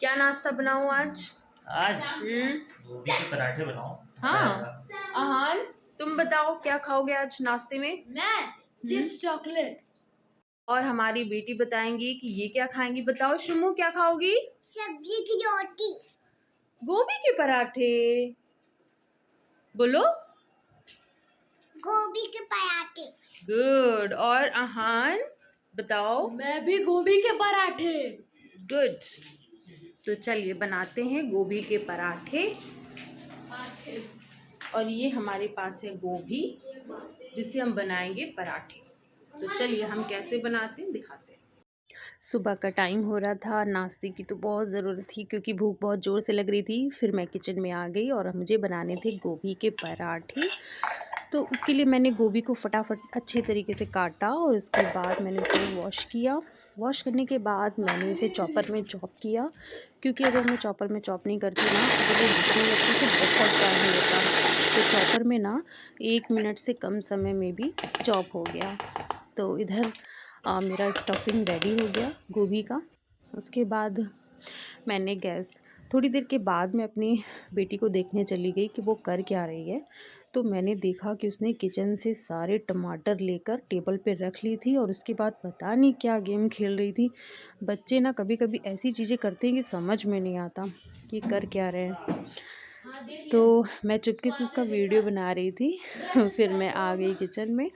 क्या नाश्ता बनाऊं आज? आज गोभी के पराठे बनाओ। हाँ। आहान, तुम बताओ क्या खाओगे आज नाश्ते में? मैं चिप्स चॉकलेट। और हमारी बेटी बताएंगी कि ये क्या खाएंगी। बताओ शुमू, क्या खाओगी? सब्जी की रोटी। गोभी के पराठे। बोलो। गोभी के पराठे। गुड। और आहान बताओ। मैं भी गोभी के पराठे। गुड। तो चलिए बनाते हैं गोभी के पराठे। और ये हमारे पास है गोभी, जिससे हम बनाएंगे पराठे। तो चलिए हम कैसे बनाते हैं दिखाते हैं। सुबह का टाइम हो रहा था, नाश्ते की तो बहुत ज़रूरत थी क्योंकि भूख बहुत ज़ोर से लग रही थी। फिर मैं किचन में आ गई और मुझे बनाने थे गोभी के पराठे। तो उसके लिए मैंने गोभी को फटाफट अच्छे तरीके से काटा और उसके बाद मैंने उसे वॉश किया। वॉश करने के बाद मैंने इसे चॉपर में चॉप किया, क्योंकि अगर मैं चॉपर में चॉप नहीं करती ना, अगर वो घिसने लगती तो बहुत टाइम लेता। तो चॉपर में ना 1 मिनट से कम समय में भी चॉप हो गया। तो इधर मेरा स्टफिंग रेडी हो गया गोभी का। उसके बाद मैंने गैस, थोड़ी देर के बाद मैं अपनी बेटी को देखने चली गई कि वो कर क्या रही है। तो मैंने देखा कि उसने किचन से सारे टमाटर लेकर टेबल पे रख ली थी और उसके बाद पता नहीं क्या गेम खेल रही थी। बच्चे ना कभी कभी ऐसी चीज़ें करते हैं कि समझ में नहीं आता कि कर क्या रहे हैं। तो मैं चुपके से उसका वीडियो बना रही थी। फिर मैं आ गई किचन में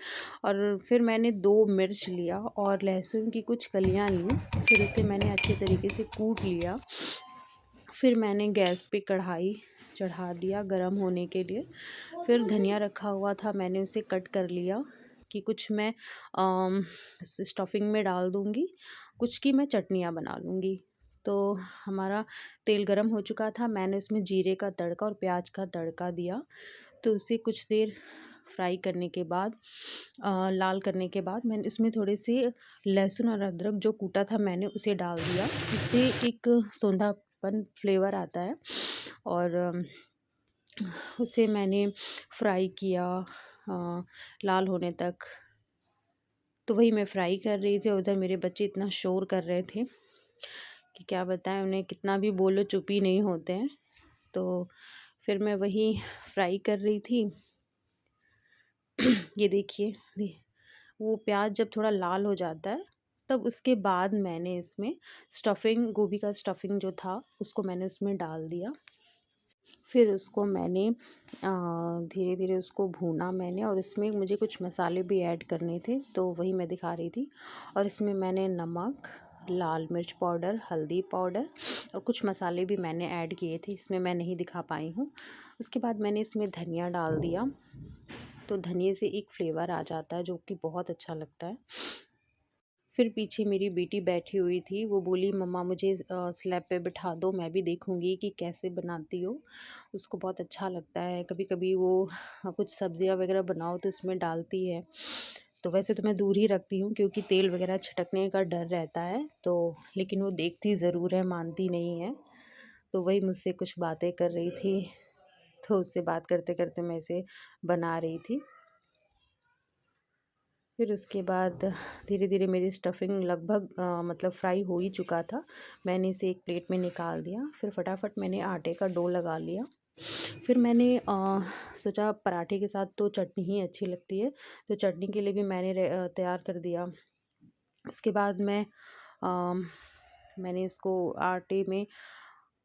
और फिर मैंने 2 मिर्च लिया और लहसुन की कुछ कलियां ली। फिर उसे मैंने अच्छे तरीके से कूट लिया। फिर मैंने गैस पे कढ़ाई चढ़ा दिया गरम होने के लिए। फिर धनिया रखा हुआ था, मैंने उसे कट कर लिया कि कुछ मैं स्टफिंग में डाल दूँगी, कुछ की मैं चटनियाँ बना लूँगी। तो हमारा तेल गरम हो चुका था, मैंने उसमें जीरे का तड़का और प्याज का तड़का दिया। तो उसे कुछ देर फ्राई करने के बाद लाल करने के बाद मैंने इसमें थोड़े से लहसुन और अदरक जो कूटा था मैंने उसे डाल दिया। इससे एक सौंधापन फ्लेवर आता है। और उसे मैंने फ्राई किया लाल होने तक। तो वही मैं फ्राई कर रही थी और उधर मेरे बच्चे इतना शोर कर रहे थे कि क्या बताएं, उन्हें कितना भी बोलो चुप ही नहीं होते हैं। तो फिर मैं वही फ्राई कर रही थी। ये देखिए, वो प्याज जब थोड़ा लाल हो जाता है तब उसके बाद मैंने इसमें स्टफिंग, गोभी का स्टफिंग जो था उसको मैंने उसमें डाल दिया। फिर उसको मैंने धीरे धीरे उसको भूना मैंने, और इसमें मुझे कुछ मसाले भी ऐड करने थे तो वही मैं दिखा रही थी। और इसमें मैंने नमक, लाल मिर्च पाउडर, हल्दी पाउडर और कुछ मसाले भी मैंने ऐड किए थे, इसमें मैं नहीं दिखा पाई हूँ। उसके बाद मैंने इसमें धनिया डाल दिया। तो धनिए से एक फ्लेवर आ जाता है जो कि बहुत अच्छा लगता है। फिर पीछे मेरी बेटी बैठी हुई थी, वो बोली मम्मा मुझे स्लैब पे बिठा दो, मैं भी देखूंगी कि कैसे बनाती हो। उसको बहुत अच्छा लगता है, कभी कभी वो कुछ सब्जियां वगैरह बनाओ तो इसमें डालती है। तो वैसे तो मैं दूर ही रखती हूँ क्योंकि तेल वगैरह छिटकने का डर रहता है। तो लेकिन वो देखती ज़रूर है, मानती नहीं है। तो वही मुझसे कुछ बातें कर रही थी, तो उससे बात करते करते मैं इसे बना रही थी। फिर उसके बाद धीरे धीरे मेरी स्टफिंग लगभग मतलब फ्राई हो ही चुका था। मैंने इसे एक प्लेट में निकाल दिया। फिर फटाफट मैंने आटे का डो लगा लिया। फिर मैंने सोचा पराठे के साथ तो चटनी ही अच्छी लगती है, तो चटनी के लिए भी मैंने तैयार कर दिया। उसके बाद मैंने इसको आटे में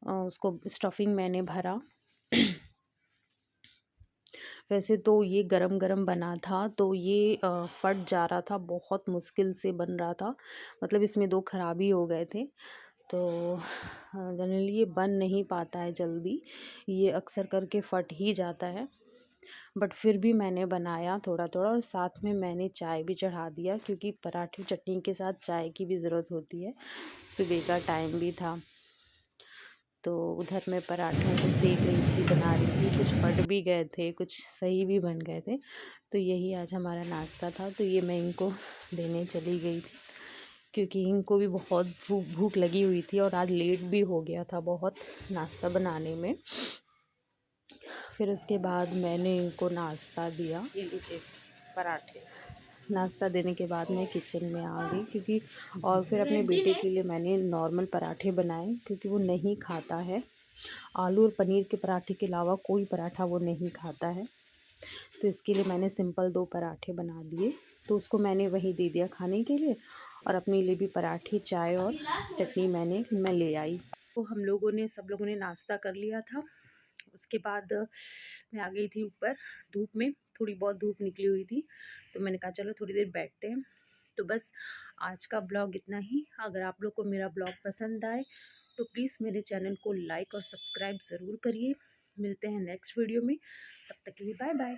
उसको स्टफिंग मैंने भरा। वैसे तो ये गरम गरम बना था तो ये फट जा रहा था, बहुत मुश्किल से बन रहा था, मतलब इसमें 2 खराबी हो गए थे। तो जनरली ये बन नहीं पाता है जल्दी, ये अक्सर करके फट ही जाता है। बट फिर भी मैंने बनाया थोड़ा थोड़ा, और साथ में मैंने चाय भी चढ़ा दिया क्योंकि पराठे चटनी के साथ चाय की भी ज़रूरत होती है। सुबह का टाइम भी था। तो उधर मैं पराठों को सेक रही थी, बना रही थी। कुछ फट भी गए थे, कुछ सही भी बन गए थे। तो यही आज हमारा नाश्ता था। तो ये मैं इनको देने चली गई थी क्योंकि इनको भी बहुत भूख लगी हुई थी और आज लेट भी हो गया था बहुत नाश्ता बनाने में। फिर उसके बाद मैंने इनको नाश्ता दिया। ये लीजिए पराठे। नाश्ता देने के बाद मैं किचन में आ गई क्योंकि और फिर अपने बेटे के लिए मैंने नॉर्मल पराठे बनाए क्योंकि वो नहीं खाता है। आलू और पनीर के पराठे के अलावा कोई पराठा वो नहीं खाता है, तो इसके लिए मैंने सिंपल 2 पराठे बना दिए। तो उसको मैंने वही दे दिया खाने के लिए और अपने लिए भी पराठे, चाय और चटनी मैं ले आई। तो हम लोगों ने सब लोगों ने नाश्ता कर लिया था। उसके बाद मैं आ गई थी ऊपर धूप में, थोड़ी बहुत धूप निकली हुई थी, तो मैंने कहा चलो थोड़ी देर बैठते हैं। तो बस आज का ब्लॉग इतना ही। अगर आप लोग को मेरा ब्लॉग पसंद आए तो प्लीज़ मेरे चैनल को लाइक और सब्सक्राइब ज़रूर करिए। मिलते हैं नेक्स्ट वीडियो में, तब तक के लिए बाय बाय।